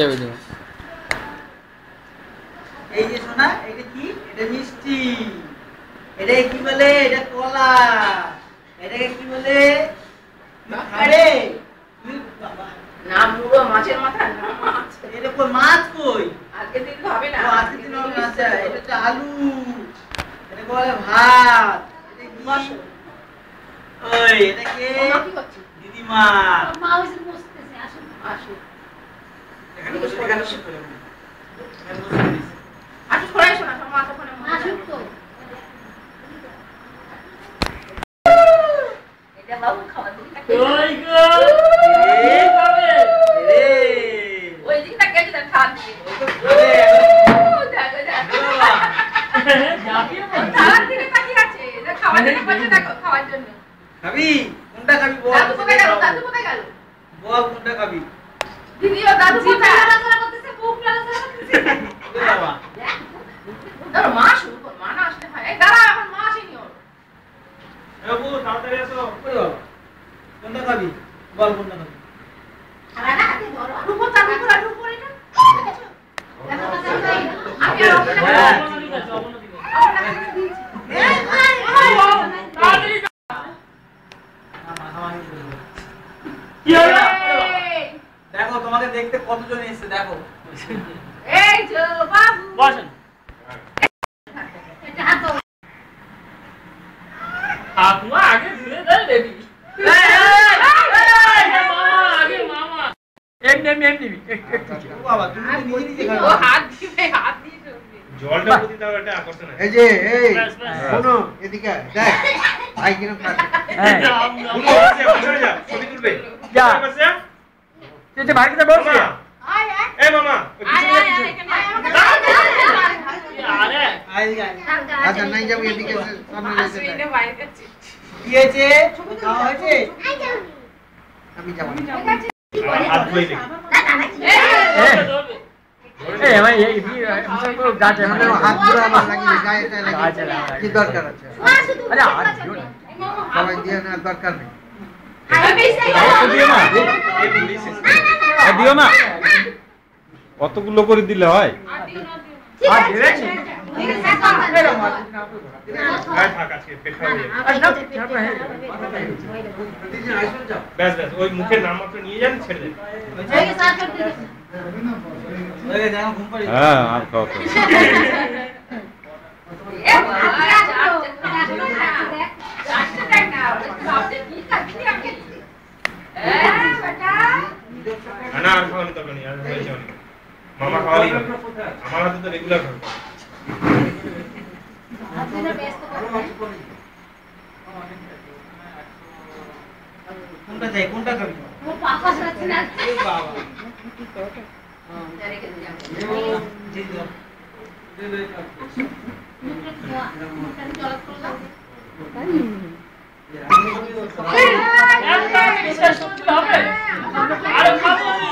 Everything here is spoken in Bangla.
আচ্ছা ওই যে এই যে সোনা এটা কি এটা মিষ্টি এটা কি বলে এটা কলা এটাকে কি বলে আরে বাবা না পুরো মাছের মাথা না মাছ এটা কই মাছ কই আজকে দিন হবে না আজকে দিন হবে না আচ্ছা এটা তো আলু এটা বলে ভাত এটা কি ওই এটা কে কি করছিস দিদিমা মা ওই যে বসতেছে আসুন আসো এখানে বসে এখানে বসে করে আসো সরাই শোনা তোমার মা তখন আসুন তো এটা বাবু খাওয়া দিন ওই গো এই খাবে রে ওই দিকটা গেছে তার খান দিয়ে ও দেখো যাবি তার দিকে তাকিয়ে আছে এটা খাওয়ার জন্য বসে দেখো খাওয়ার জন্য খাবি কোনটা খাবি বল দাদু কোথায় গেল বল কোনটা খাবি দিদিও দাদু কোথায় লাগালা করতেছে বুক লাগালা করতেছে এ বাবা দাঁড়া মা শুরু কর মা না আসলে হয় এই দাঁড়া এখন মা আসেনি ওর এ বাবু তাড়াতাড়ি আসো কই বাবা কোনটা খাবি বল কোনটা খাবি খালা না হাতে ধরো রূপো তার উপর এটা দেখেছো আমি আর ওখানে হ্যাঁ। কি হলো দেখো তোমাকে দেখতে কতজন এসেছে দেখো এই যে বাবু বসেন এটা হাত ধরো আপনি আগে ধুয়ে দেন বেবি আগে মামা এমনি ও বাবা তুমি তো নিজে নিজে ও খাবে হাত দিয়ে চলবে জলটা প্রতি তাও একটা আকর্ষণ আছে এই যে এই ব্যাস, ব্যাস। শোনো এদিকে দেখ ভাই কিরম খাচ্ছে বসে যা ছবি তুলবে যা। বসে তুই ভাইকে বলছিস মামা আয় আয় এই মামা ওই পিছনে যা, পিছনে। এখানে আয় আরে আই গাই আচ্ছা নাই যাবো এদিকে সামনে যেতে আসুইনে দেখ। বাইরে যাচ্ছে কি হয়েছে খাওয়া হয়েছে আমি যাবো না। আর হাত ধুয়ে নে এই ভাই এই কি हमसे को गाते মানে হাত ধরে আমার লাগিয়ে গায়ে টায়ে গায়ে লাগিয়ে লাগিয়ে। কি দরকার আছে আরে আর দিও না সবাই দিয়ে নেওয়ার দরকার নেই দিও না এই পুলিশ দিও না কতগুলো করে দিলে হয় আর দিবেছি গায়ে থাক আজকে পেট খারাপ হয়ে যাবে দিদি আইসো যাও ব্যাস ব্যাস ওই মুখের নাম মাত্র নিয়ে যান ছেড়ে দেন ওকে সাথ করতে ওই জানো ঘুম পাড়ি হ্যাঁ আর খাও তো এ যাচ্ছে দেখ না ভাবতে কি খাচ্ছি আমি বেটা না আর খাওয়ানি দরকার নেই আর হয়েছে অনেক মামা খাওয়ালি আমার হাতে তো রেগুলার খাবে আপনারা ব্যস্ত করতে কোনটা চাই কোনটা খাবি ও পাপা সাথে না এ বাবা রেখে দিলাম জি দাও চলক করলাম একটা বিশেষ করতে হবে আরে খাবো আমি